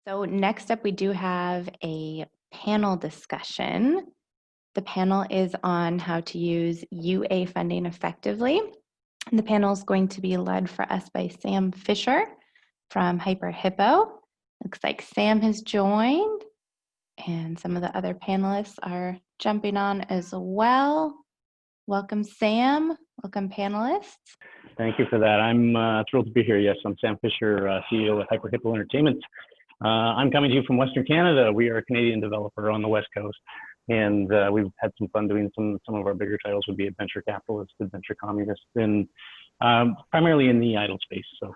So next up, we do have a panel discussion. The panel is on how to use UA funding effectively. And the panel is going to be led for us by Sam Fisher from Hippo. Looks like Sam has joined, and some of the other panelists are jumping on as well. Welcome, Sam. Welcome, panelists. Thank you for that. I'm thrilled to be here. Yes, I'm Sam Fisher, CEO at Hippo Entertainment. I'm coming to you from Western Canada. We are a Canadian developer on the West Coast, and we've had some fun doing some of our bigger titles would be Adventure Capitalist, Adventure Communist, and primarily in the idle space. So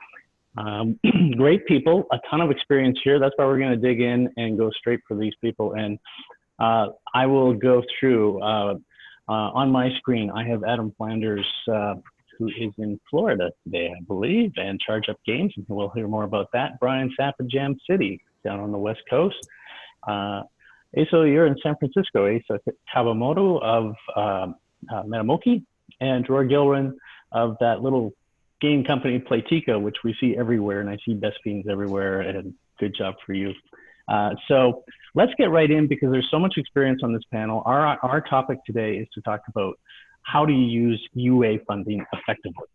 great people, a ton of experience here. That's why we're going to dig in and go straight for these people. And I will go through, on my screen, I have Adam Flanders, who is in Florida today, I believe, and ChargeUp Games, and we'll hear more about that. Brian Sapp in Jam City, down on the West Coast. Eiso, you're in San Francisco. Eiso Kawamoto of Metamoki, and Dror Gilran of that little game company, Playtika, which we see everywhere, and I see best fiends everywhere, and good job for you. So let's get right in, because there's so much experience on this panel. Our topic today is to talk about how do you use UA funding effectively?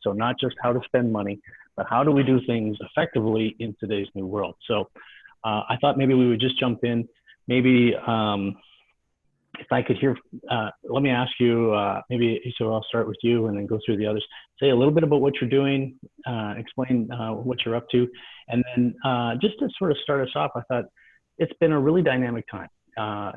So not just how to spend money, but how do we do things effectively in today's new world? So I thought maybe we would just jump in. Maybe if I could hear, let me ask you, maybe Eiso, I'll start with you and then go through the others. Say a little bit about what you're doing, explain what you're up to. And then just to sort of start us off, I thought it's been a really dynamic time.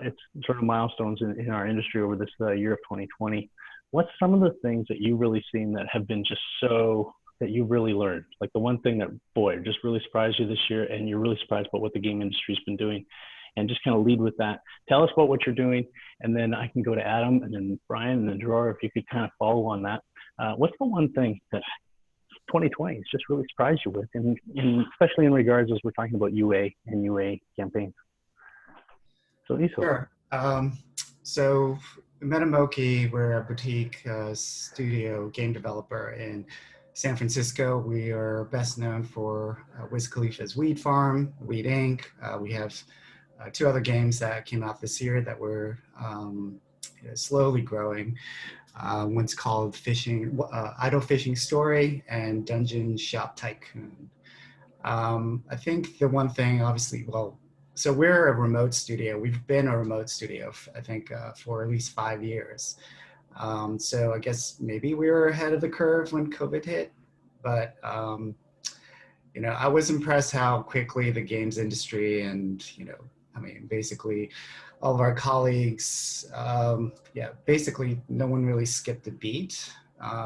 It's sort of milestones in our industry over this year of 2020. What's some of the things that you've really seen that have been just so, that you really learned? Like the one thing that, boy, just really surprised you this year, and you're really surprised about what the game industry's been doing, and just kind of lead with that. Tell us about what you're doing, and then I can go to Adam, and then Brian, and then Dror, if you could kind of follow on that. What's the one thing that 2020 has just really surprised you with, and especially in regards as we're talking about UA and UA campaigns? So Eiso. Sure. So Metamoki, we're a boutique studio game developer in San Francisco. We are best known for Wiz Khalifa's Weed Farm, Weed Inc. We have two other games that came out this year that we're slowly growing. One's called Idle Fishing Story and Dungeon Shop Tycoon. I think the one thing, obviously, well, so we're a remote studio. We've been a remote studio, I think, for at least 5 years. So I guess maybe we were ahead of the curve when COVID hit, but I was impressed how quickly the games industry and, I mean, basically all of our colleagues, basically no one really skipped a beat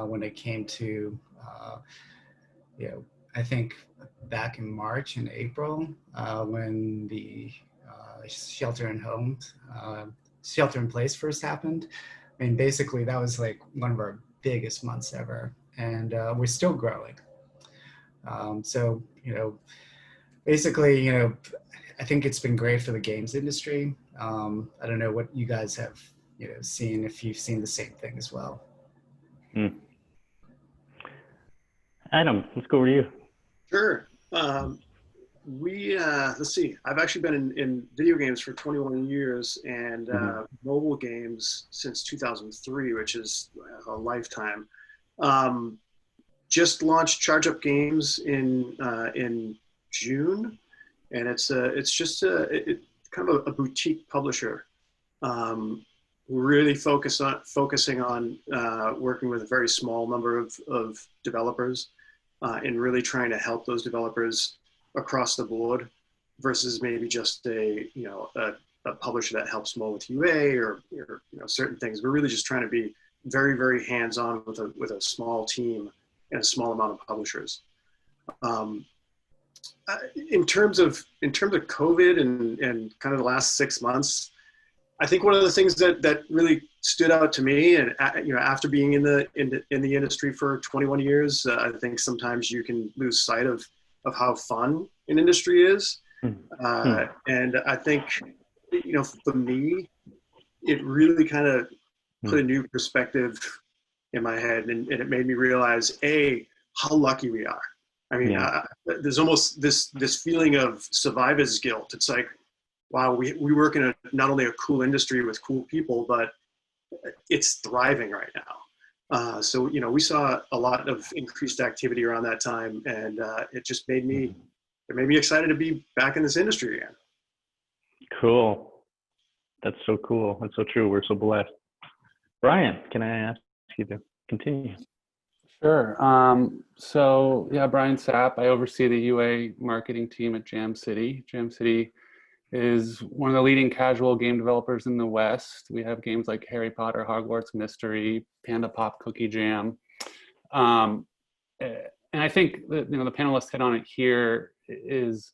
when it came to, I think back in March and April, when the shelter in place first happened. I mean, basically that was like one of our biggest months ever, and we're still growing. So, basically, I think it's been great for the games industry. I don't know what you guys have, seen, if you've seen the same thing as well. Adam, let's go over to you. Sure. Let's see, I've actually been in video games for 21 years and mobile games since 2003, which is a lifetime. Just launched ChargeUp Games in June, and it's just kind of a boutique publisher. Really focusing on working with a very small number of developers. And really trying to help those developers across the board, versus maybe just a publisher that helps more with UA or certain things. We're really just trying to be very, very hands-on with a small team and a small amount of publishers. In terms of COVID and kind of the last 6 months, I think one of the things that really stood out to me, and after being in the industry for 21 years, I think sometimes you can lose sight of how fun an industry is. And I think, for me, it really kind of put a new perspective in my head, and it made me realize, A, how lucky we are. I mean, Yeah. there's almost this feeling of survivor's guilt. It's like, wow, we work in not only a cool industry with cool people, but it's thriving right now. So, you know, we saw a lot of increased activity around that time, and it just made me excited to be back in this industry again. Cool. That's so cool. That's so true. We're so blessed. Brian, can I ask you to continue? Sure. So yeah, Brian Sapp. I oversee the UA marketing team at Jam City. Jam City is one of the leading casual game developers in the West. We have games like Harry Potter, Hogwarts Mystery, Panda Pop, Cookie Jam. And I think that, you know, the panelists hit on it here is,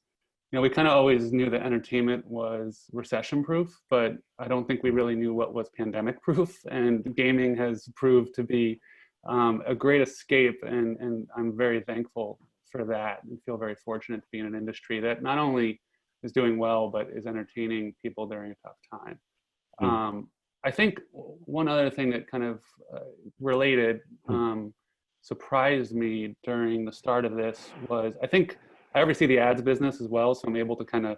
you know, we kind of always knew that entertainment was recession proof, but I don't think we really knew what was pandemic proof. And gaming has proved to be a great escape. And I'm very thankful for that and feel very fortunate to be in an industry that not only is doing well, but is entertaining people during a tough time. I think one other thing that kind of related surprised me during the start of this was, I think I oversee the ads business as well, so I'm able to kind of,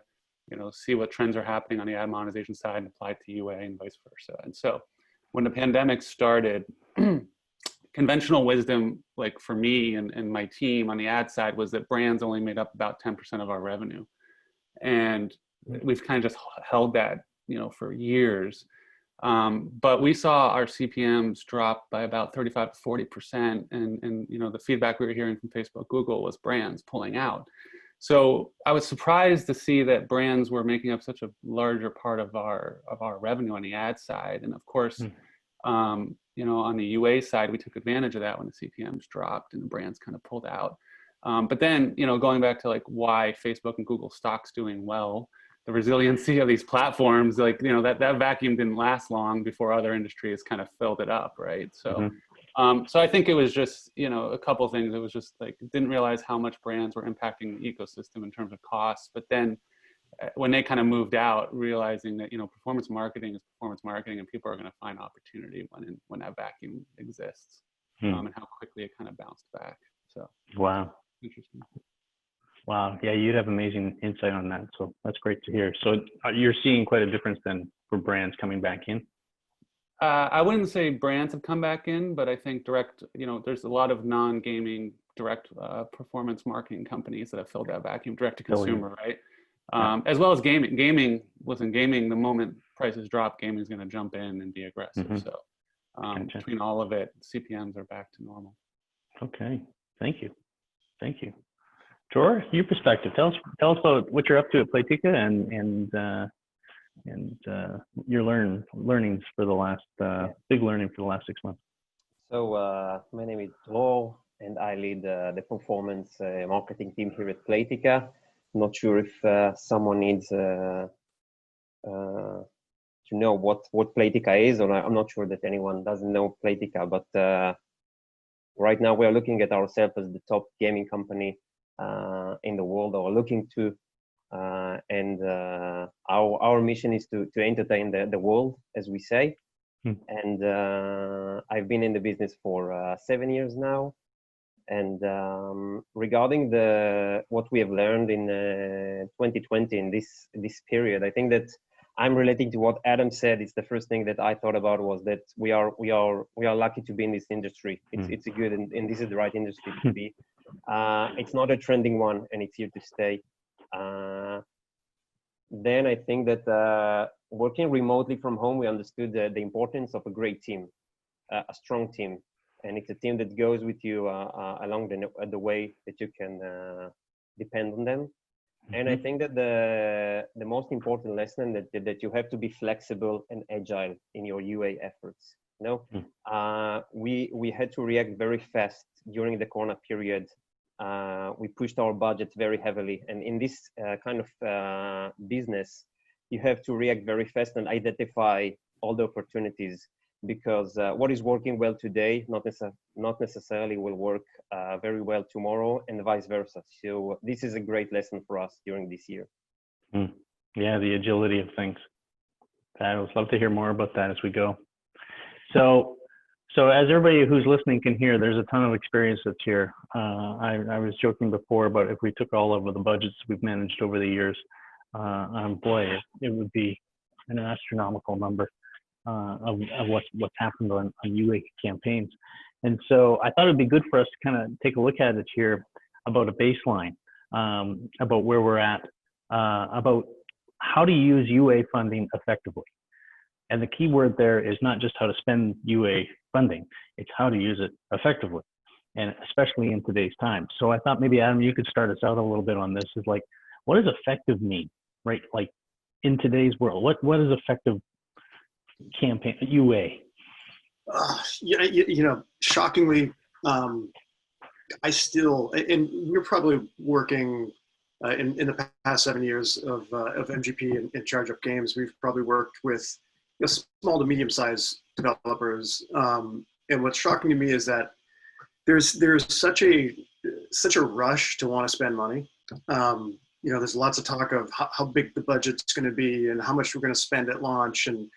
you know, see what trends are happening on the ad monetization side and apply it to UA and vice versa. And so when the pandemic started, conventional wisdom, like for me and my team on the ad side, was that brands only made up about 10% of our revenue. And we've kind of just held that, you know, for years. But we saw our CPMs drop by about 35 to 40%. And, you know, the feedback we were hearing from Facebook, Google was brands pulling out. So I was surprised to see that brands were making up such a larger part of our revenue on the ad side. And of course, you know, on the UA side, we took advantage of that when the CPMs dropped and the brands kind of pulled out. But then, you know, going back to like why Facebook and Google stock's doing well, the resiliency of these platforms, like, you know, that vacuum didn't last long before other industries kind of filled it up, right? So, so I think it was just, you know, a couple of things. It was just like, didn't realize how much brands were impacting the ecosystem in terms of costs. But then when they kind of moved out, realizing that, you know, performance marketing is performance marketing and people are going to find opportunity when that vacuum exists, and how quickly it kind of bounced back. So, wow. Interesting. Wow. Yeah, you'd have amazing insight on that. So that's great to hear. So you're seeing quite a difference then for brands coming back in? I wouldn't say brands have come back in, but I think direct, you know, there's a lot of non-gaming direct performance marketing companies that have filled that vacuum, direct to consumer, right? As well as gaming. Gaming, the moment prices drop, gaming is going to jump in and be aggressive. So between all of it, CPMs are back to normal. Okay. Thank you. Thank you. Dror, your perspective. Tell us about what you're up to at Playtika and your learnings for the last big learning for the last 6 months. So my name is Dror, and I lead the performance marketing team here at Playtika. Not sure if someone needs to know what Playtika is, or I'm not sure that anyone doesn't know Playtika, but right now we are looking at ourselves as the top gaming company in the world, or looking to, and our mission is to entertain the world, as we say. And I've been in the business for 7 years now. And regarding what we have learned in 2020 in this period, I think that I'm relating to what Adam said. It's the first thing that I thought about was that we are lucky to be in this industry. It's a good and this is the right industry to be. It's not a trending one, and it's here to stay. Then I think that working remotely from home, we understood the importance of a great team, a strong team, and it's a team that goes with you along the way, that you can depend on them. And I think that the most important lesson that you have to be flexible and agile in your UA efforts. You know, we had to react very fast during the Corona period. We pushed our budget very heavily, and in this kind of business, you have to react very fast and identify all the opportunities, because what is working well today not necessarily will work very well tomorrow, and vice versa. So this is a great lesson for us during this year. Yeah, the agility of things. I would love to hear more about that as we go. So So as everybody who's listening can hear, there's a ton of experience that's here. I was joking before about if we took all of the budgets we've managed over the years, boy, it would be an astronomical number of what's happened on UA campaigns. And so I thought it'd be good for us to kind of take a look at it here about a baseline, about where we're at, about how to use UA funding effectively. And the key word there is not just how to spend UA funding, it's how to use it effectively, and especially in today's time. So I thought maybe, Adam, you could start us out a little bit on this. Is like, what does effective mean, right? Like in today's world, what is effective campaign, UA? Shockingly, I still, and we're probably working in the past 7 years of MGP and ChargeUp games, we've probably worked with small to medium-sized developers. And what's shocking to me is that there's such a rush to want to spend money. There's lots of talk of how big the budget's going to be and how much we're going to spend at launch and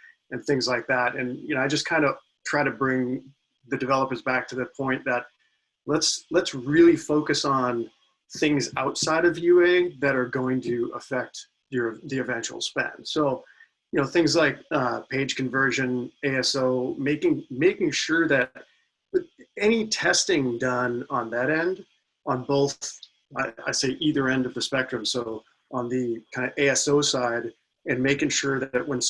things like that. And I just kind of try to bring the developers back to the point that let's really focus on things outside of UA that are going to affect the eventual spend. So, things like page conversion, ASO, making sure that any testing done on that end, on both, I say either end of the spectrum. So on the kind of ASO side, and making sure that when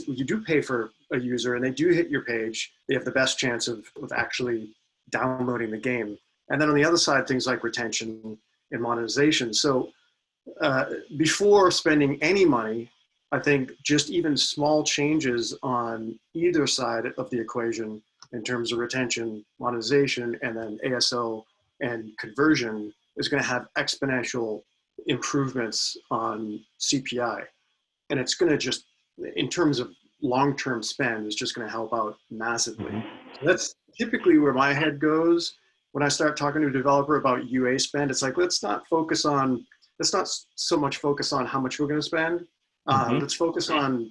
you do pay for a user and they do hit your page, they have the best chance of actually downloading the game. And then on the other side, things like retention and monetization. So before spending any money, I think just even small changes on either side of the equation in terms of retention, monetization, and then ASO and conversion is going to have exponential improvements on CPI. And it's going to just, in terms of long-term spend, it's just going to help out massively. So that's typically where my head goes when I start talking to a developer about UA spend. It's like, let's not so much focus on how much we're going to spend. Let's focus on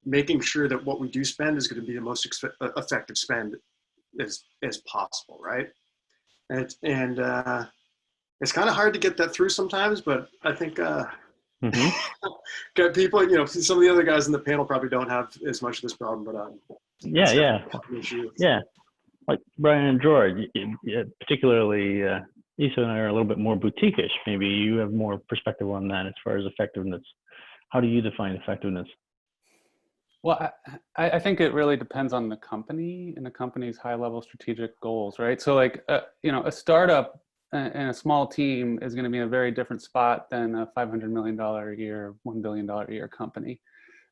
making sure that what we do spend is going to be the most effective spend as possible, right? And it's kind of hard to get that through sometimes, but I think got people, some of the other guys in the panel probably don't have as much of this problem, but yeah. Like Brian and Dror, particularly Eiso and I are a little bit more boutique-ish. Maybe you have more perspective on that as far as effectiveness. How do you define effectiveness? Well, I think it really depends on the company and the company's high-level strategic goals, right? So like, a startup and a small team is going to be in a very different spot than a $500 million a year, $1 billion a year company.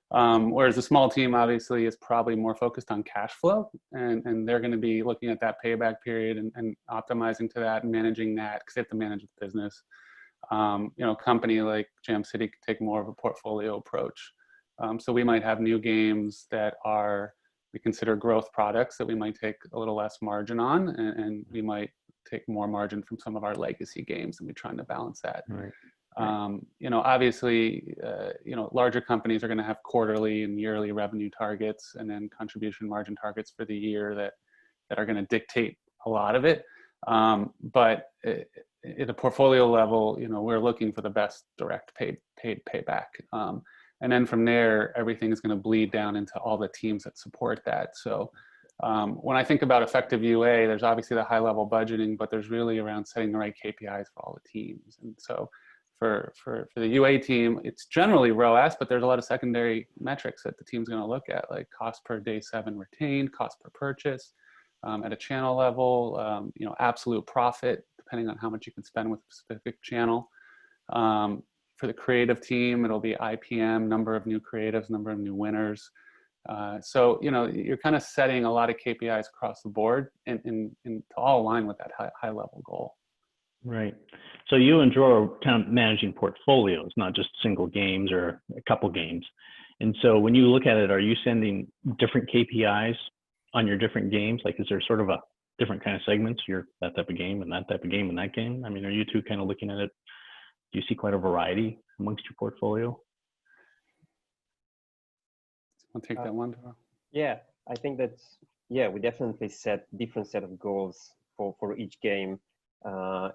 Whereas a small team obviously is probably more focused on cash flow, and they're going to be looking at that payback period and optimizing to that and managing that because they have to manage the business. A company like Jam City could take more of a portfolio approach. So we might have new games that we consider growth products that we might take a little less margin on, and we might take more margin from some of our legacy games, and we're trying to balance that. Right. Obviously, larger companies are going to have quarterly and yearly revenue targets and then contribution margin targets for the year that are going to dictate a lot of it. But at a portfolio level, we're looking for the best direct paid payback. And then from there, everything is going to bleed down into all the teams that support that. So when I think about effective UA, there's obviously the high level budgeting, but there's really around setting the right KPIs for all the teams. And so for the UA team, it's generally ROAS, but there's a lot of secondary metrics that the team's going to look at, like cost per day 7 retained, cost per purchase, at a channel level, absolute profit, depending on how much you can spend with a specific channel. For the creative team, it'll be IPM, number of new creatives, number of new winners. So, you're kind of setting a lot of KPIs across the board and to all align with that high level goal. Right. So you and Dror are kind of managing portfolios, not just single games or a couple games. And so when you look at it, are you sending different KPIs on your different games? Like, is there sort of a different kind of segments? You're that type of game and that type of game and that game. I mean, are you two kind of looking at it? Do you see quite a variety amongst your portfolio? I'll take that one, Dror. Yeah, I think that's yeah, we definitely set different set of goals for each game.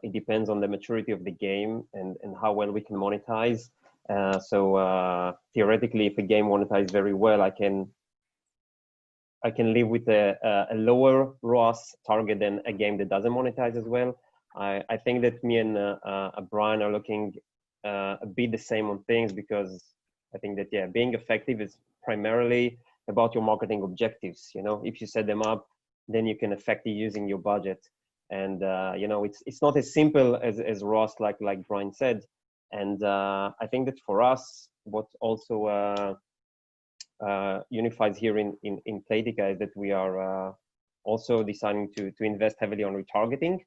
It depends on the maturity of the game and how well we can monetize. So theoretically, if a game monetizes very well, I can live with a lower ROAS target than a game that doesn't monetize as well. I think that me and Brian are looking a bit the same on things, because I think that, yeah, being effective is primarily about your marketing objectives. You know, if you set them up, then you can effectively using your budget. And you know, it's not as simple as Ross, like Brian said. And I think that for us, what also unifies here in Playtika is that we are also deciding to invest heavily on retargeting,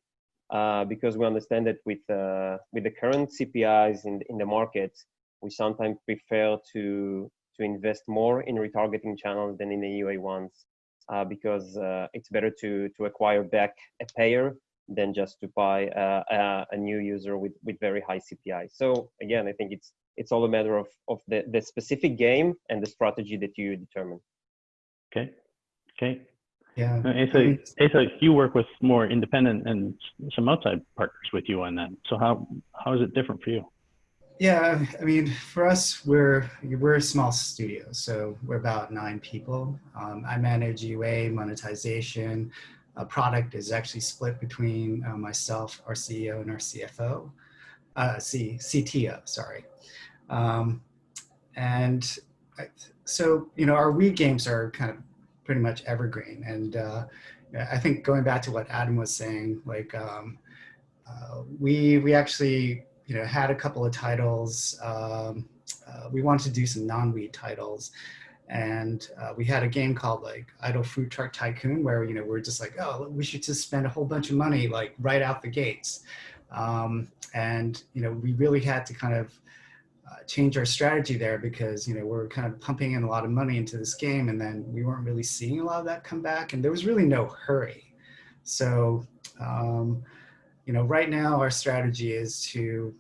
because we understand that with the current CPIs in the market, we sometimes prefer to invest more in retargeting channels than in the UA ones, because it's better to acquire back a payer than just to buy a new user with very high CPI. So again, I think it's all a matter of the specific game and the strategy that you determine. Okay. Yeah. Eiso, you work with more independent and some outside partners with you on that. So how is it different for you? Yeah, I mean, for us, we're a small studio, so we're about 9 people. I manage UA, monetization. Product is actually split between myself, our CEO, and our CFO, CTO, sorry. So, you know, our Wii games are kind of pretty much evergreen. And I think going back to what Adam was saying, like we actually, you know, had a couple of titles. We wanted to do some non-Wii titles. And we had a game called like Idle Food Truck Tycoon, where, you know, we're just like, oh, we should just spend a whole bunch of money like right out the gates. And, you know, we really had to kind of change our strategy there, because, you know, we're kind of pumping in a lot of money into this game, and then we weren't really seeing a lot of that come back, and there was really no hurry. So, you know, right now our strategy is to,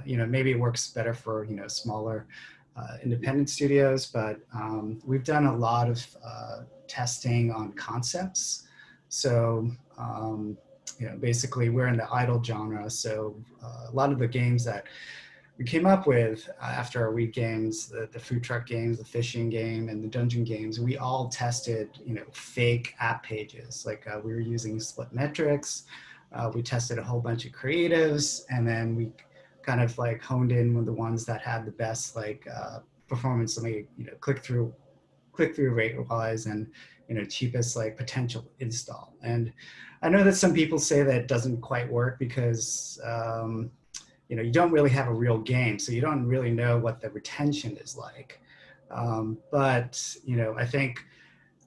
you know, maybe it works better for, you know, smaller independent studios, but we've done a lot of testing on concepts. So, you know, basically we're in the idle genre. So a lot of the games that we came up with after our Wii games, the food truck games, the fishing game, and the dungeon games, we all tested, you know, fake app pages. Like we were using split metrics. We tested a whole bunch of creatives, and then we kind of like honed in on the ones that had the best like performance, you know, click-through rate wise, and, you know, cheapest like potential install. And I know that some people say that it doesn't quite work because you know, you don't really have a real game, so you don't really know what the retention is like. But, you know, I think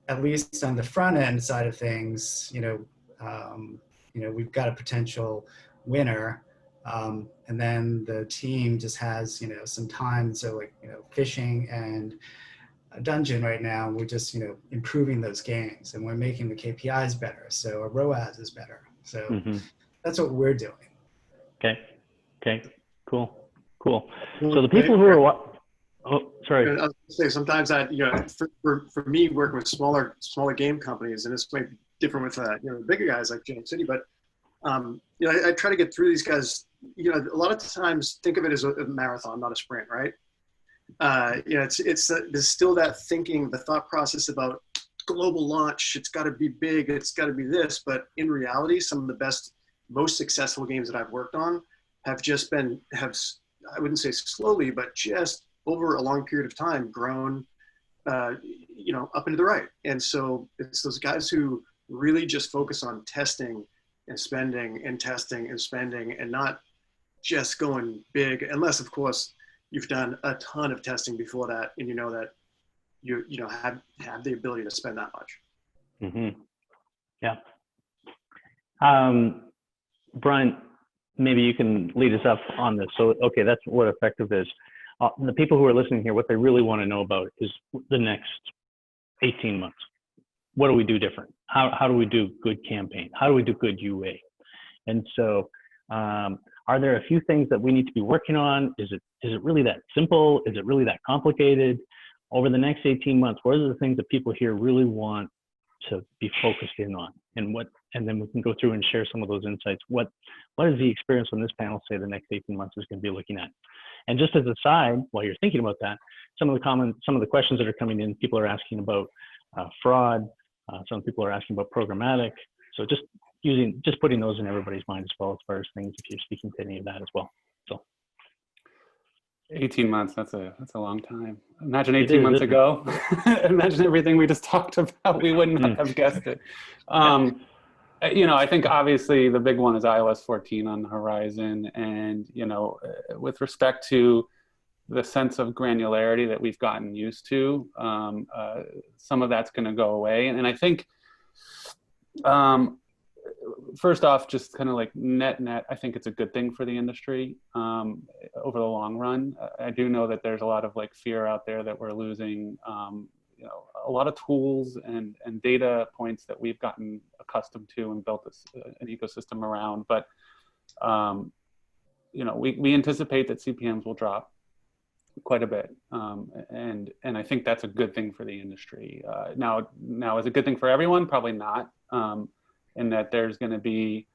at least on the front end side of things, you know, we've got a potential winner. And then the team just has, you know, some time. So like, you know, fishing and a dungeon right now, we're just, you know, improving those games, and we're making the KPIs better. So our ROAS is better. So that's what we're doing. Okay, cool. So the people who are sorry. I was gonna say, sometimes that, you know, for me working with smaller game companies, and this might be different with you know, bigger guys like Jam City, but you know, I try to get through these guys. You know, a lot of times think of it as a marathon, not a sprint, right? You know, there's still that thinking, the thought process about global launch. It's got to be big. It's got to be this. But in reality, some of the best, most successful games that I've worked on have I wouldn't say slowly, but just over a long period of time grown, you know, up into the right. And so it's those guys who really just focus on testing and spending and testing and spending, and not just going big, unless of course you've done a ton of testing before that, and you know that you know have the ability to spend that much. Yeah. Brian, maybe you can lead us up on this. So, okay, that's what effective is. The people who are listening here, what they really want to know about is the next 18 months. What do we do different? How do we do good campaign? How do we do good UA? And so, are there a few things that we need to be working on? Is it really that simple? Is it really that complicated? Over the next 18 months, what are the things that people here really want to be focused in on, and then we can go through and share some of those insights. What is the experience on this panel say the next 18 months is going to be looking at? And just as a side, while you're thinking about that, some of the questions that are coming in, people are asking about fraud. Some people are asking about programmatic. So just putting those in everybody's mind as well, as far as things, if you're speaking to any of that as well. So 18 months, that's a long time. Imagine 18 months ago. Imagine everything we just talked about. We wouldn't have guessed it. You know, I think obviously the big one is iOS 14 on the horizon. And, you know, with respect to the sense of granularity that we've gotten used to, some of that's going to go away. And I think, first off, just kind of like net, I think it's a good thing for the industry over the long run. I do know that there's a lot of like fear out there that we're losing, you know, a lot of tools and data points that we've gotten accustomed to and built an ecosystem around. But, you know, we anticipate that CPMs will drop quite a bit. And I think that's a good thing for the industry. Now is a good thing for everyone? Probably not. In that there's going to be,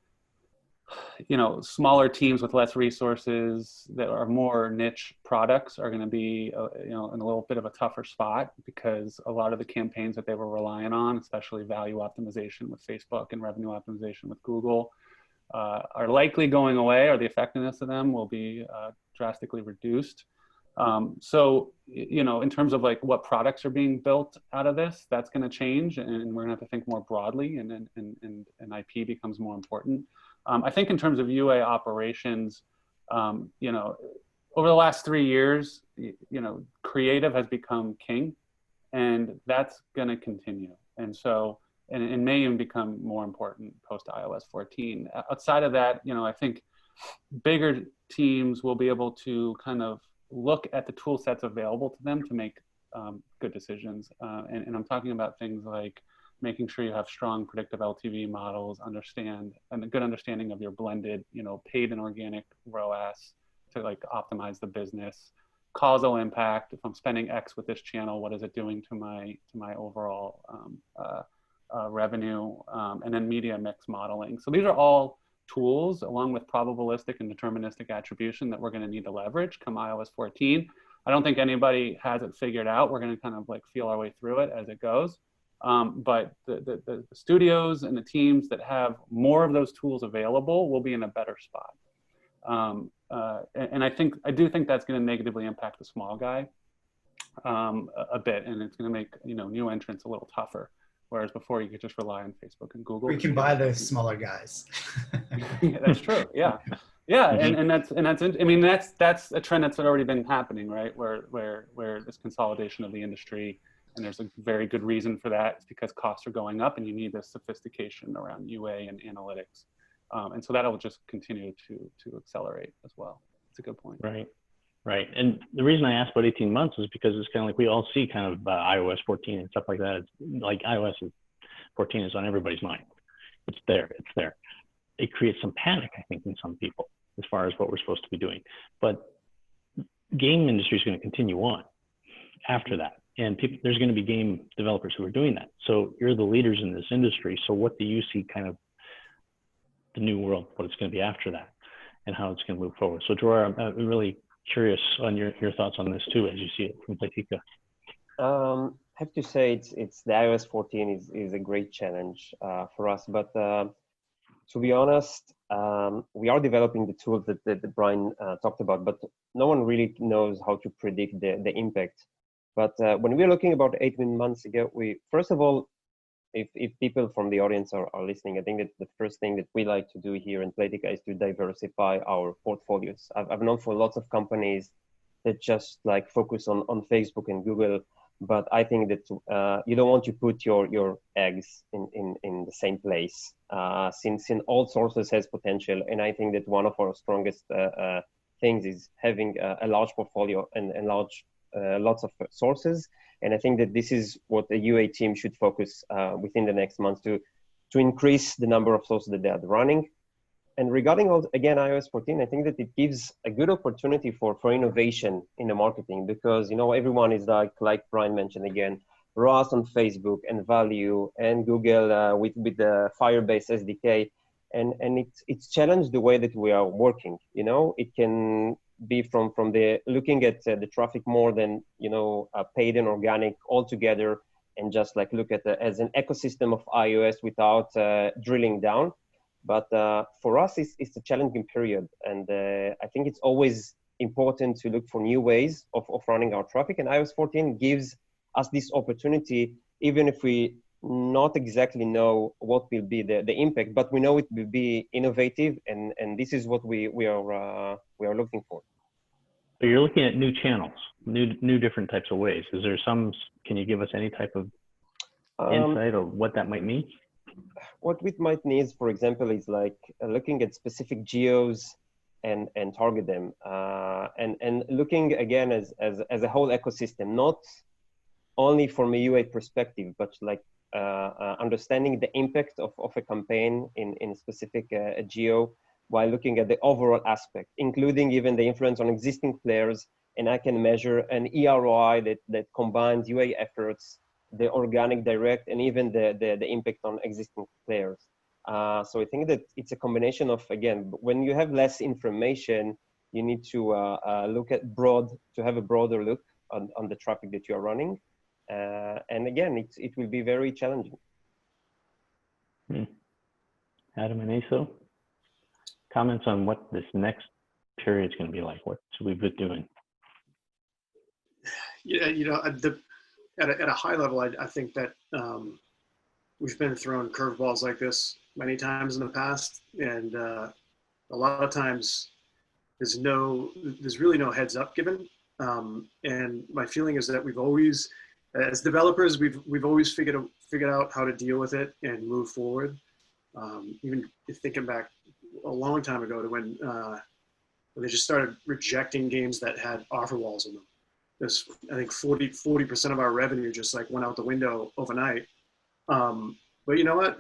you know, smaller teams with less resources that are more niche products are going to be, you know, in a little bit of a tougher spot, because a lot of the campaigns that they were relying on, especially value optimization with Facebook and revenue optimization with Google, are likely going away, or the effectiveness of them will be drastically reduced. So, you know, in terms of like what products are being built out of this, that's going to change, and we're going to have to think more broadly, and IP becomes more important. I think in terms of UA operations, you know, over the last 3 years, you know, creative has become king, and that's going to continue. And so, and it may even become more important post iOS 14. Outside of that, you know, I think bigger teams will be able to kind of look at the tool sets available to them to make good decisions. And I'm talking about things like making sure you have strong predictive LTV models, and a good understanding of your blended, you know, paid and organic ROAS to like optimize the business, causal impact. If I'm spending X with this channel, what is it doing to my overall revenue, and then media mix modeling. So these are all tools, along with probabilistic and deterministic attribution, that we're going to need to leverage come iOS 14. I don't think anybody has it figured out. We're going to kind of like feel our way through it as it goes. But the studios and the teams that have more of those tools available will be in a better spot. And I do think that's going to negatively impact the small guy a bit, and it's going to make, you know, new entrants a little tougher. Whereas before you could just rely on Facebook and Google. We can buy the smaller guys. Yeah, that's true. Yeah, yeah, and that's I mean that's a trend that's already been happening, right? Where this consolidation of the industry, and there's a very good reason for that. It's because costs are going up, and you need this sophistication around UA and analytics, and so that'll just continue to accelerate as well. It's a good point. Right. And the reason I asked about 18 months is because it's kind of like we all see kind of iOS 14 and stuff like that. It's like iOS 14 is on everybody's mind. It's there. It creates some panic, I think, in some people as far as what we're supposed to be doing. But game industry is going to continue on after that. And there's going to be game developers who are doing that. So you're the leaders in this industry. So what do you see kind of the new world, what it's going to be after that, and how it's going to move forward? So Dror, I'm really curious on your thoughts on this too, as you see it from Playtika. I have to say it's the iOS 14 is a great challenge for us, but to be honest, we are developing the tools that Brian talked about, but no one really knows how to predict the impact. But when we're looking about 18 months ago, first of all, if people from the audience are listening, I think that the first thing that we like to do here in Playtika is to diversify our portfolios. I've known for lots of companies that just like focus on Facebook and Google, but I think that you don't want to put your eggs in the same place, since in all sources has potential. And I think that one of our strongest things is having a large portfolio and lots of sources. And I think that this is what the UA team should focus within the next months to increase the number of sources that they are running. And regarding again iOS 14, I think that it gives a good opportunity for innovation in the marketing, because, you know, everyone is like Brian mentioned again, ROAS on Facebook and value, and Google with the Firebase SDK. And it's challenged the way that we are working. You know, it can be from the looking at the traffic more than, you know, paid and organic altogether, and just like look at as an ecosystem of iOS without drilling down. But for us, it's a challenging period, and I think it's always important to look for new ways of running our traffic. And iOS 14 gives us this opportunity, even if we not exactly know what will be the impact, but we know it will be innovative, and this is what we are looking for. So you're looking at new channels, new different types of ways. Is there some? Can you give us any type of insight or what that might mean? What we might need, for example, is like looking at specific geos and target them, and looking again as a whole ecosystem, not only from a UA perspective, but like understanding the impact of a campaign in specific geo, while looking at the overall aspect, including even the influence on existing players. And I can measure an EROI that combines UA efforts, the organic, direct, and even the impact on existing players. So I think that it's a combination of, again, when you have less information, you need to look at to have a broader look on the traffic that you are running. And again, it will be very challenging. Adam and Eiso, comments on what this next period is going to be like. What should we be doing? Yeah, you know, at a high level, I think that we've been thrown curveballs like this many times in the past, and a lot of times there's really no heads up given. And my feeling is that we've always, as developers, we've always figured out how to deal with it and move forward. Even thinking back a long time ago to when they just started rejecting games that had offer walls in them. There's, I think 40% of our revenue just like went out the window overnight. But you know what?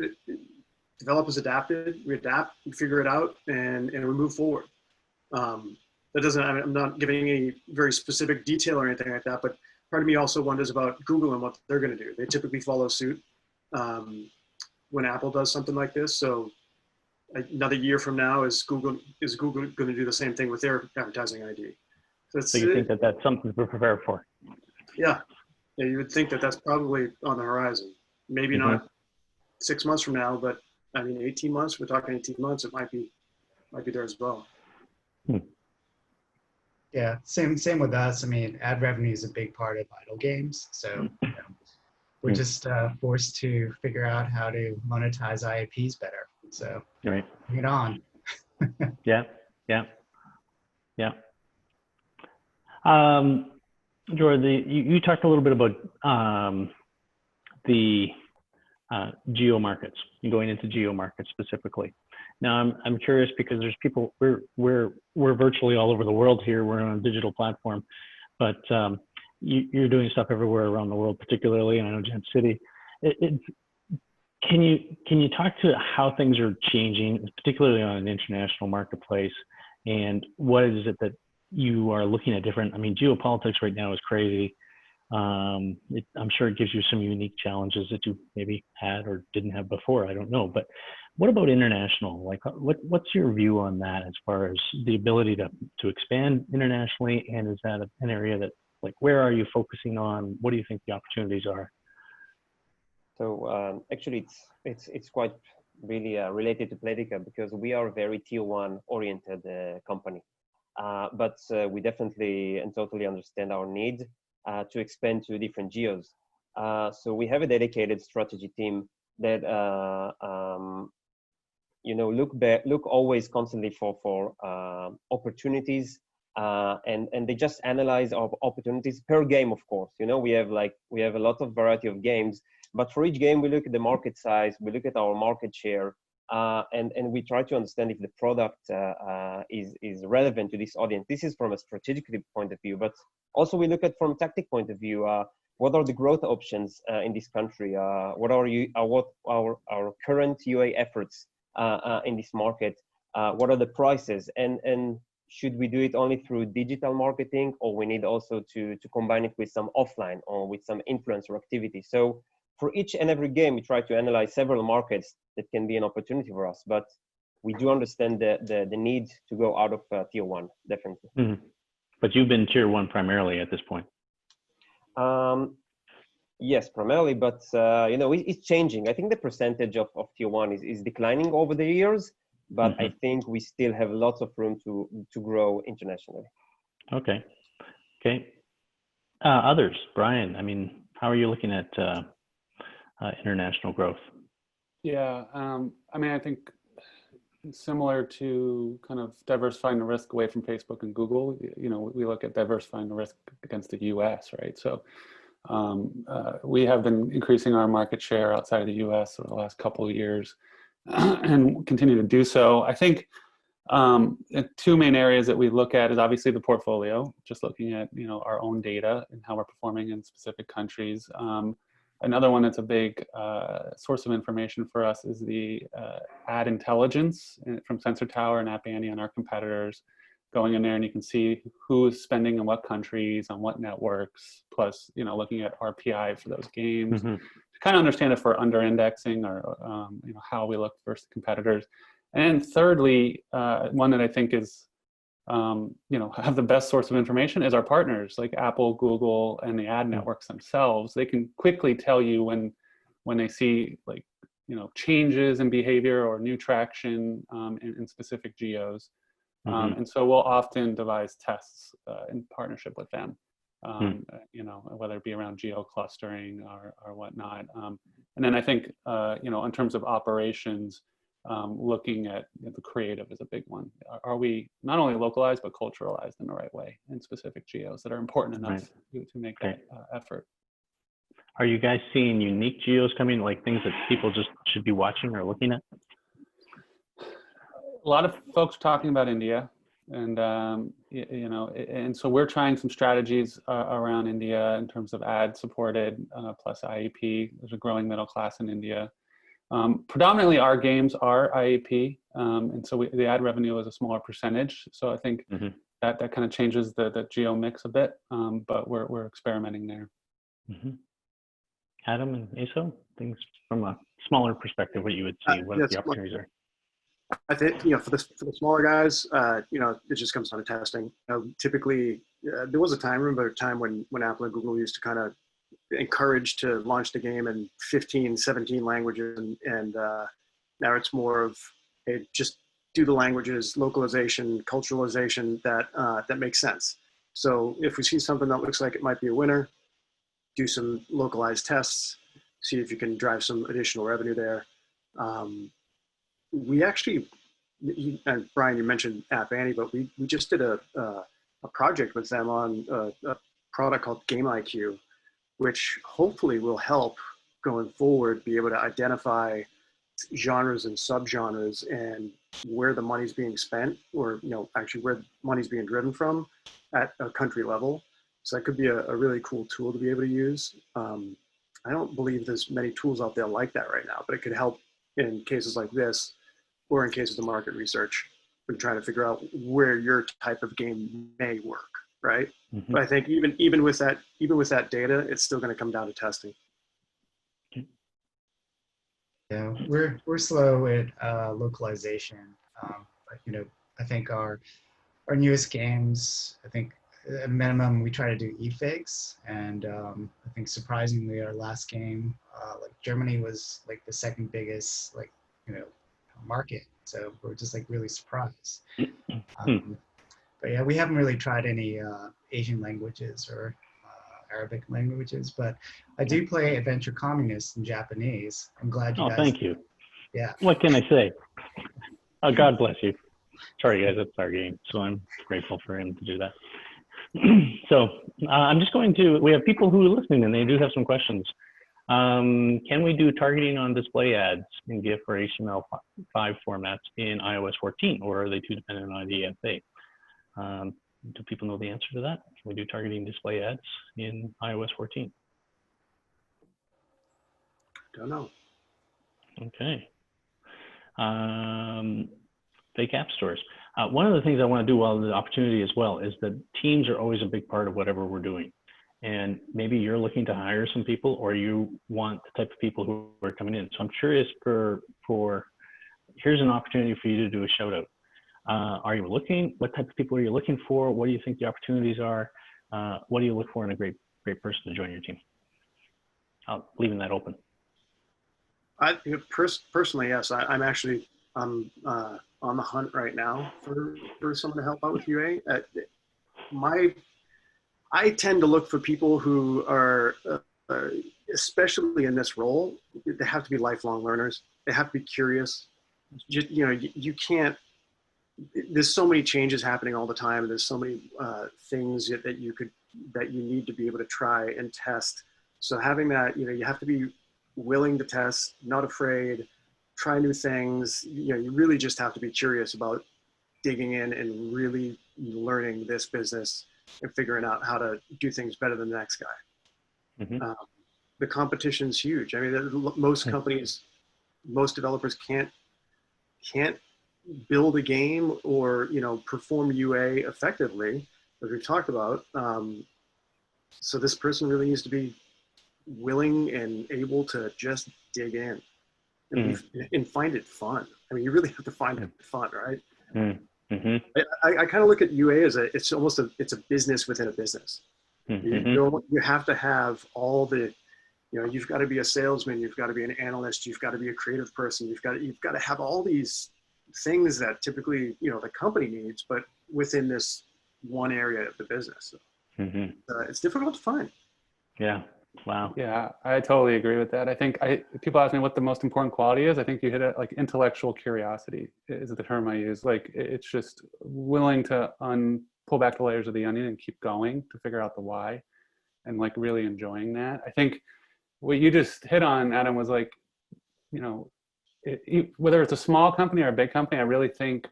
Developers adapted, we adapt, we figure it out, and we move forward. That doesn't, I'm not giving any very specific detail or anything like that, but part of me also wonders about Google and what they're going to do. They typically follow suit when Apple does something like this. So another year from now, is Google going to do the same thing with their advertising ID? So you think that that's something to prepare for? Yeah, you would think that that's probably on the horizon. Maybe not 6 months from now, but I mean 18 months. We're talking 18 months. It might be there as well. Yeah, same with us. I mean, ad revenue is a big part of idle games, so you know, we're just forced to figure out how to monetize IAPs better. So right, bring it on. yeah. Dror, you talked a little bit about the geo markets, going into geo markets specifically. Now I'm curious because there's people, we're virtually all over the world here. We're on a digital platform, but you're doing stuff everywhere around the world, particularly in Gem City. Can you talk to how things are changing, particularly on an international marketplace, and what is it that you are looking at different? I mean, geopolitics right now is crazy. I'm sure it gives you some unique challenges that you maybe had or didn't have before. I don't know, but what about international? Like, what's your view on that as far as the ability to expand internationally? And is that an area that, like, where are you focusing on? What do you think the opportunities are? So actually, it's quite really related to Playtika, because we are a very tier 1 oriented company. But we definitely and totally understand our need to expand to different geos. So we have a dedicated strategy team that you know, look always constantly for opportunities, and they just analyze our opportunities per game. Of course, you know, we have a lot of variety of games, but for each game we look at the market size, we look at our market share, and we try to understand if the product is relevant to this audience. This is from a strategic point of view, but also we look at from a tactic point of view. What are the growth options in this country? What are our current UA efforts in this market? What are the prices? And should we do it only through digital marketing, or we need also to combine it with some offline or with some influencer activity? So for each and every game, we try to analyze several markets that can be an opportunity for us, but we do understand the need to go out of tier one, definitely. Mm-hmm. But you've been tier one primarily at this point. Yes, primarily, but you know, it's changing. I think the percentage of tier one is declining over the years, but Mm-hmm. I think we still have lots of room to grow internationally. Okay. Okay. Others, Brian, I mean, how are you looking at international growth? Yeah, I mean, I think similar to kind of diversifying the risk away from Facebook and Google, you know, we look at diversifying the risk against the US, right? So we have been increasing our market share outside of the US over the last couple of years and continue to do so. I think the two main areas that we look at is obviously the portfolio, just looking at, you know, our own data and how we're performing in specific countries. Another one that's a big source of information for us is the ad intelligence from Sensor Tower and App Annie on our competitors. Going in there and you can see who's spending in what countries, on what networks, plus, you know, looking at RPI for those games Mm-hmm. to kind of understand if we're under indexing or, you know, how we look versus competitors. And thirdly, one that I think is, you know, have the best source of information is our partners like Apple, Google, and the ad networks themselves. They can quickly tell you when they see, like, you know, changes in behavior or new traction in specific geos. Mm-hmm. And so we'll often devise tests in partnership with them, you know, whether it be around geo clustering or whatnot. And then I think, you know, in terms of operations, looking at the creative is a big one. Are we not only localized, but culturalized in the right way in specific geos that are important enough to make that effort? Are you guys seeing unique geos coming, like things that people just should be watching or looking at? A lot of folks talking about India, and you know, and so we're trying some strategies around India in terms of ad supported plus IAP. There's a growing middle class in India. Predominantly, our games are IAP, and so the ad revenue is a smaller percentage. So I think that kind of changes the geo mix a bit, but we're experimenting there. Mm-hmm. Adam and Eiso, things from a smaller perspective, what you would see, what the opportunities are. I think, you know, for the smaller guys, you know, it just comes down to testing. You know, typically, there was a time, remember a time when Apple and Google used to kind of encourage to launch the game in 15, 17 languages, and now it's more of, hey, just do the languages, localization, culturalization that makes sense. So if we see something that looks like it might be a winner, do some localized tests, see if you can drive some additional revenue there. We actually, and Brian, you mentioned App Annie, but we just did a project with them on a product called Game IQ, which hopefully will help going forward be able to identify genres and subgenres and where the money's being spent, or, you know, actually where money's being driven from at a country level. So that could be a really cool tool to be able to use. I don't believe there's many tools out there like that right now, but it could help in cases like this, or in cases of market research, when trying to figure out where your type of game may work, right? Mm-hmm. But I think even with that data, it's still going to come down to testing. Yeah, we're slow with localization, but, you know, I think our newest games, I think at minimum we try to do e-figs, and I think surprisingly our last game, like Germany was like the second biggest, like, you know, market, so we're just like really surprised. But yeah, we haven't really tried any Asian languages or Arabic languages, but I do play Adventure Communist in Japanese. I'm glad you guys. Oh, thank you. Yeah. What can I say? Oh, God bless you. Sorry, guys, that's our game, so I'm grateful for him to do that. So I'm just going to, we have people who are listening and they do have some questions. Can we do targeting on display ads in GIF or HTML5 formats in iOS 14, or are they too dependent on the EFA? Do people know the answer to that? Can we do targeting display ads in iOS 14? Don't know. Okay. Fake app stores. One of the things I want to do while the opportunity as well is that teams are always a big part of whatever we're doing. And maybe you're looking to hire some people, or you want the type of people who are coming in. So I'm curious here's an opportunity for you to do a shout out. Are you looking, what type of people are you looking for? What do you think the opportunities are? What do you look for in a great person to join your team? I'll leaving that open. Personally, yes, I'm actually on the hunt right now for someone to help out with UA. I tend to look for people who are, especially in this role, they have to be lifelong learners. They have to be curious. You can't, there's so many changes happening all the time. And there's so many things that you need to be able to try and test. So having that, you have to be willing to test, not afraid, try new things. You really just have to be curious about digging in and really learning this business and figuring out how to do things better than the next guy. Mm-hmm. The competition's huge. I mean, most companies, most developers can't build a game or perform UA effectively, as we've talked about. So this person really needs to be willing and able to just dig in and find it fun. I mean, you really have to find it fun, right? Mm-hmm. I kind of look at UA as it's almost a business within a business. Mm-hmm. You have to have all the, you've got to be a salesman, you've got to be an analyst, you've got to be a creative person, you've got to have all these things that typically the company needs, but within this one area of the business. Mm-hmm. It's difficult to find. Yeah. Wow. Yeah, I totally agree with that. I think people ask me what the most important quality is. I think you hit it. Like intellectual curiosity is the term I use. Like it's just willing to pull back the layers of the onion and keep going to figure out the why, and like really enjoying that. I think what you just hit on, Adam, was like, whether it's a small company or a big company, I really think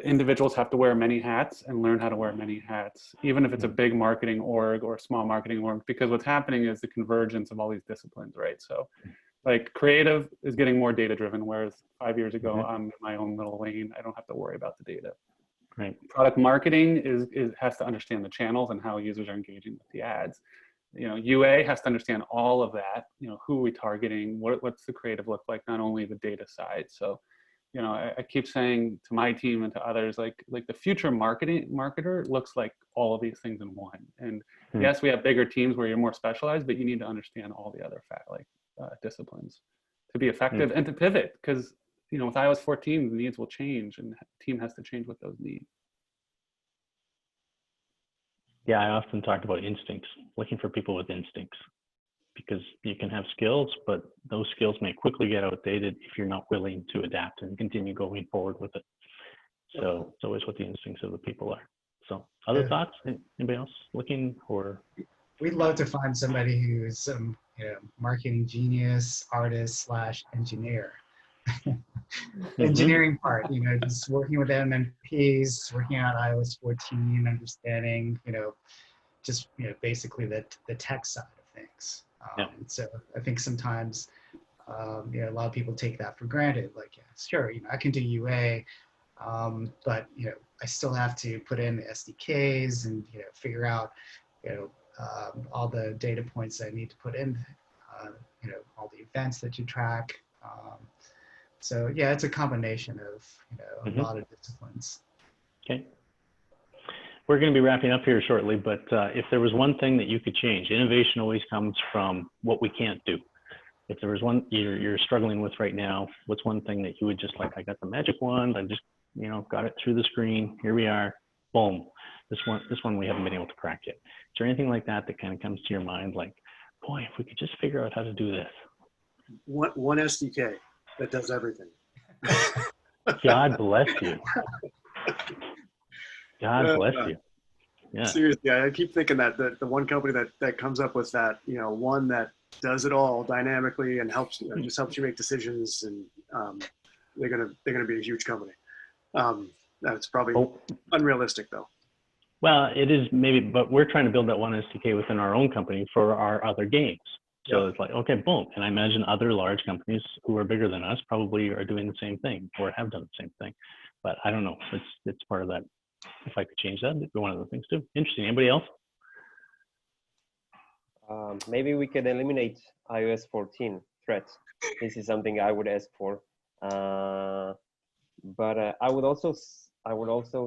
individuals have to wear many hats and learn how to wear many hats, even if it's a big marketing org or a small marketing org, because what's happening is the convergence of all these disciplines, right? So like creative is getting more data driven, whereas 5 years ago, I'm in my own little lane. I don't have to worry about the data. Right. Product marketing has to understand the channels and how users are engaging with the ads. UA has to understand all of that. Who are we targeting? What's the creative look like? Not only the data side. So I keep saying to my team and to others, like the future marketer looks like all of these things in one. And yes, we have bigger teams where you're more specialized, but you need to understand all the other disciplines to be effective and to pivot. Because with iOS 14, the needs will change, and the team has to change with those needs. Yeah, I often talk about instincts, looking for people with instincts, because you can have skills, but those skills may quickly get outdated if you're not willing to adapt and continue going forward with it. So it's always what the instincts of the people are. So other thoughts? Anybody else looking for? We'd love to find somebody who's some marketing genius, artist / engineer. Engineering part, just working with MMPs, working on iOS 14, understanding, just basically the tech side of things. So I think sometimes a lot of people take that for granted. Like, yeah, sure, I can do UA, but I still have to put in the SDKs and figure out all the data points that I need to put in, all the events that you track. So yeah, it's a combination of a lot of disciplines. Okay. We're going to be wrapping up here shortly, but if there was one thing that you could change, innovation always comes from what we can't do. If there was one you're struggling with right now, what's one thing that you would just like, I got the magic wand, I just, got it through the screen, here we are, boom. This one we haven't been able to crack yet. Is there anything like that kind of comes to your mind? Like, boy, if we could just figure out how to do this. One SDK that does everything. God bless you. God bless you. Yeah. Seriously, I keep thinking that the one company that comes up with that, one that does it all dynamically and helps, just helps you make decisions, and they're gonna be a huge company. That's probably unrealistic though. Well, it is maybe, but we're trying to build that one SDK within our own company for our other games. So it's like, okay, boom. And I imagine other large companies who are bigger than us probably are doing the same thing or have done the same thing. but I don't know. It's part of that. If I could change that, it'd be one of the things too. Interesting. Anybody else? Maybe we could eliminate iOS 14 threat. This is something I would ask for. But I would also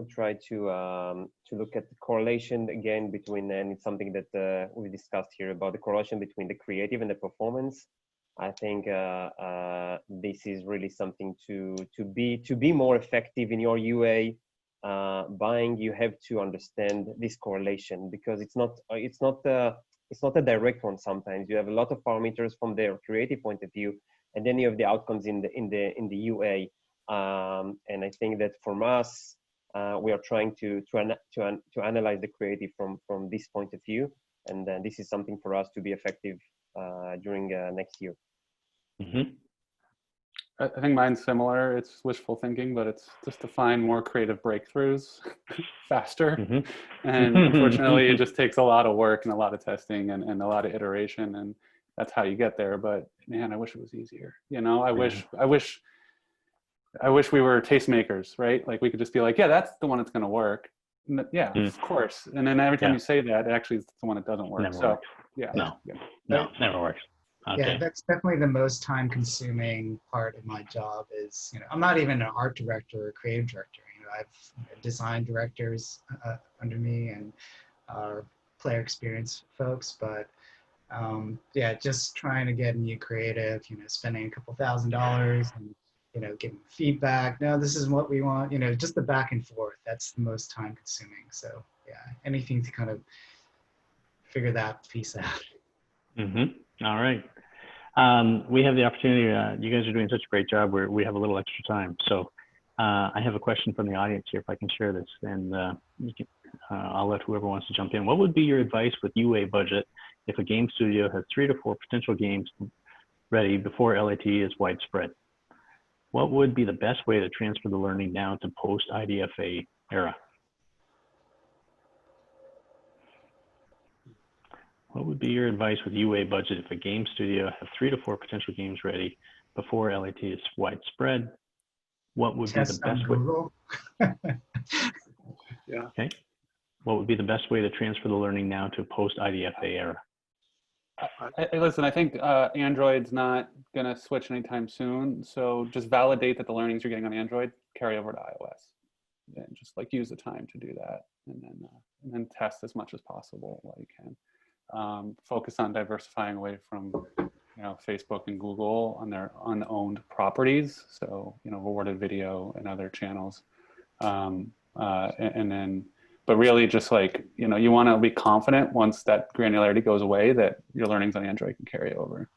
try to look at the correlation again between, and it's something that we discussed here about the correlation between the creative and the performance. I think this is really something to be more effective in your UA buying. You have to understand this correlation, because it's not a direct one. Sometimes you have a lot of parameters from their creative point of view, and then you have the outcomes in the UA. And I think that from us, we are trying to analyze the creative from this point of view, and then this is something for us to be effective during next year. Mm-hmm. I think mine's similar. It's wishful thinking, but it's just to find more creative breakthroughs faster. Mm-hmm. And unfortunately, it just takes a lot of work and a lot of testing and a lot of iteration, and that's how you get there. But man, I wish it was easier. You know, I wish we were tastemakers, right? Like we could just be like, yeah, that's the one that's going to work. Yeah, of course. And then every time you say that, actually it's the one that doesn't work. Never so works. yeah. No, never works. Okay. Yeah, that's definitely the most time-consuming part of my job. Is, you know, I'm not even an art director or creative director. You know, I've design directors under me and player experience folks, but yeah, just trying to get new creative. You know, spending a couple $1,000s and, you know, getting feedback. No, this is what we want. You know, just the back and forth. That's the most time-consuming. So yeah, anything to kind of figure that piece out. Mm-hmm. All right. We have the opportunity. You guys are doing such a great job where we have a little extra time. So I have a question from the audience here, if I can share this, and I'll let whoever wants to jump in. What would be your advice with UA budget if a game studio has 3 to 4 potential games ready before LAT is widespread? What would be the best way to transfer the learning down to post-IDFA era? What would be your advice with UA budget if a game studio has 3 to 4 potential games ready before LAT is widespread? What would be the best way? Yeah. Okay. What would be the best way to transfer the learning now to post-IDFA era? Listen, I think Android's not going to switch anytime soon. So just validate that the learnings you're getting on Android carry over to iOS, and just like use the time to do that, and then test as much as possible while you can. Focus on diversifying away from, you know, Facebook and Google on their unowned properties. So, you know, rewarded video and other channels. And then, but really just like, you know, you want to be confident once that granularity goes away that your learnings on Android can carry over.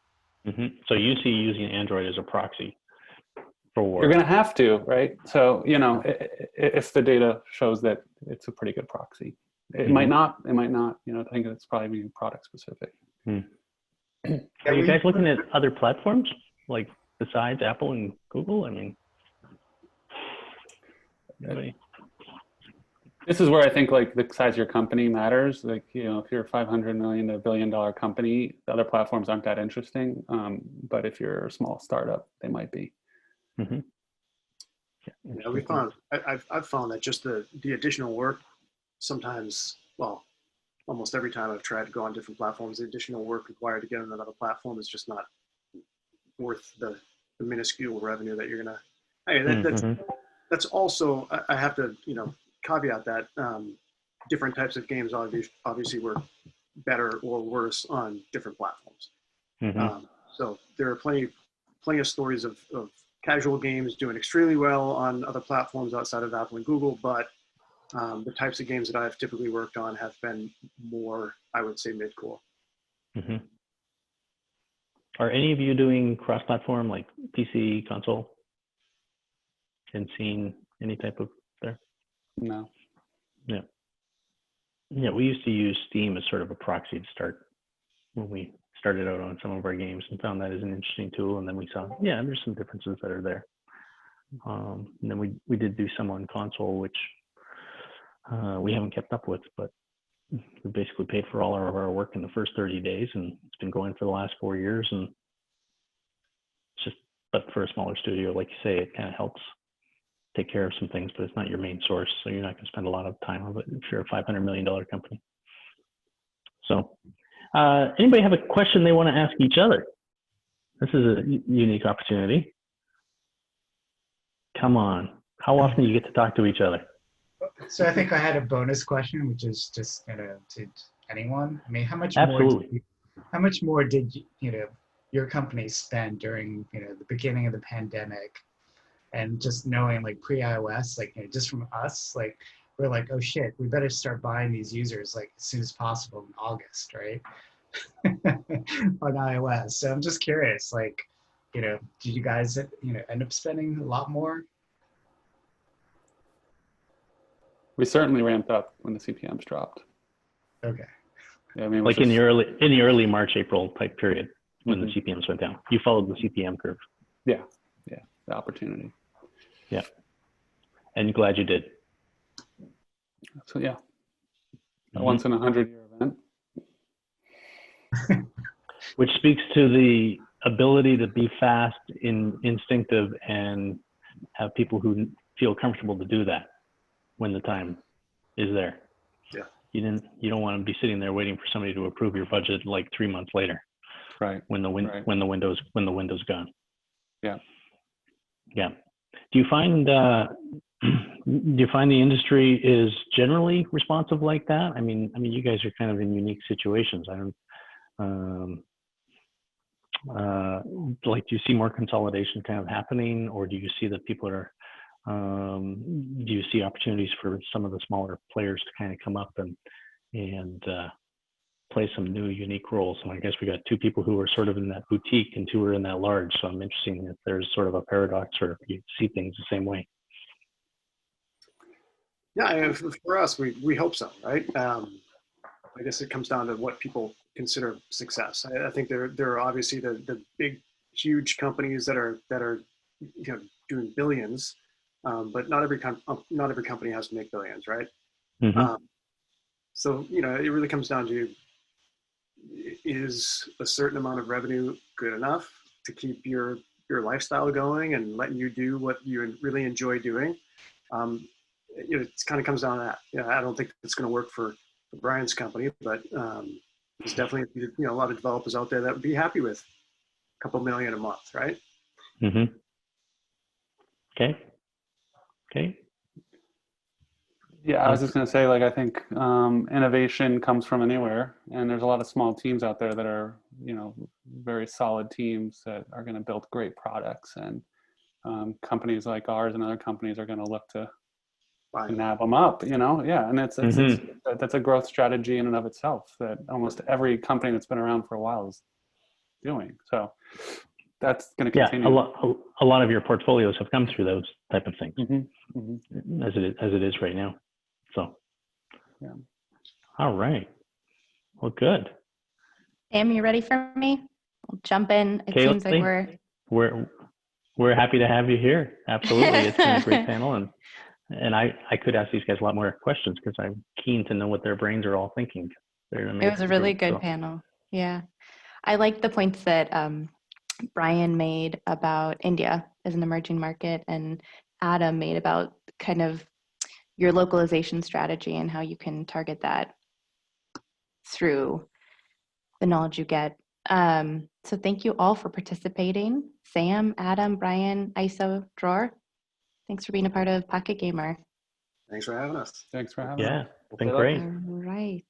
Mm-hmm. So you see using Android as a proxy for work. You're going to have to, right? So, you know, if the data shows that it's a pretty good proxy. It might not, you know, I think it's probably product specific. Are you guys looking at other platforms like besides Apple and Google? I mean, anybody? This is where I think like the size of your company matters. Like, you know, if you're a 500 million to $1 billion company, the other platforms aren't that interesting. But if you're a small startup, they might be. Mm-hmm. Yeah, we found, I've found that just the additional work sometimes, well, almost every time I've tried to go on different platforms, the additional work required to get on another platform is just not worth the minuscule revenue that you're gonna. Hey, that's also, I have to, you know, caveat that different types of games obviously work better or worse on different platforms. So there are plenty of stories of casual games doing extremely well on other platforms outside of Apple and Google, but the types of games that I've typically worked on have been more, I would say, mid-core. Are any of you doing cross-platform like PC, console, and seeing any type of there? No. Yeah. Yeah, we used to use Steam as sort of a proxy to start when we started out on some of our games, and found that as an interesting tool. And then we saw, yeah, there's some differences that are there. And then we did do some on console, which we haven't kept up with, but we basically paid for all of our work in the first 30 days, and it's been going for the last 4 years. And it's just, but for a smaller studio, like you say, it kind of helps take care of some things, but it's not your main source, so you're not going to spend a lot of time on it if you're a $500 million company. So, anybody have a question they want to ask each other? This is a unique opportunity. Come on. How often do you get to talk to each other? So I think I had a bonus question, which is just to anyone. I mean, how much more did your company spend during the beginning of the pandemic, and just knowing like pre-iOS, like just from us, like we're like, oh shit, we better start buying these users like as soon as possible in August, right? On iOS. So I'm just curious, like, did you guys end up spending a lot more? We certainly ramped up when the CPMs dropped. Okay. Yeah, I mean, like in the early March, April type period when the CPMs went down. You followed the CPM curve. Yeah, the opportunity. Yeah, and glad you did. So yeah, a once in 100-year event. Which speaks to the ability to be fast, instinctive, and have people who feel comfortable to do that when the time is there. Yeah. You don't want to be sitting there waiting for somebody to approve your budget like 3 months later. Right. When the window's gone. Yeah. Yeah. Do you find the industry is generally responsive like that? I mean, you guys are kind of in unique situations. I don't. Like, do you see more consolidation kind of happening, or do you see that people are? Do you see opportunities for some of the smaller players to kind of come up and play some new unique roles? And I guess we got two people who are sort of in that boutique and two are in that large. So I'm interested if there's sort of a paradox or if you see things the same way. Yeah, for us, we hope so, right? I guess it comes down to what people consider success. I think there are obviously the big, huge companies that are doing billions, but not every company has to make billions, right? Mm-hmm. So it really comes down to, is a certain amount of revenue good enough to keep your lifestyle going and letting you do what you really enjoy doing? It kind of comes down to that. I don't think it's going to work for Brian's company, but there's definitely a lot of developers out there that would be happy with a couple million a month, right? Mm-hmm. Okay. Yeah, I was just going to say, like, I think innovation comes from anywhere, and there's a lot of small teams out there that are, very solid teams that are going to build great products, and companies like ours and other companies are going to look to nab them up, Yeah, and that's a growth strategy in and of itself that almost every company that's been around for a while is doing. So that's going to continue. Yeah, a lot of your portfolios have come through those type of things, as it is right now. So, yeah. All right. Well, good. Sam, you ready for me? I'll jump in. It Kaylee, seems like we're happy to have you here. Absolutely, it's been a great panel, and I could ask these guys a lot more questions because I'm keen to know what their brains are all thinking. It was a really good panel. Yeah, I like the points that Brian made about India as an emerging market, and Adam made about kind of your localization strategy and how you can target that through the knowledge you get. So thank you all for participating. Sam, Adam, Brian, Eiso, Dror, thanks for being a part of Pocket Gamer. Thanks for having us. Thanks for having us. Yeah, it's been great. All right.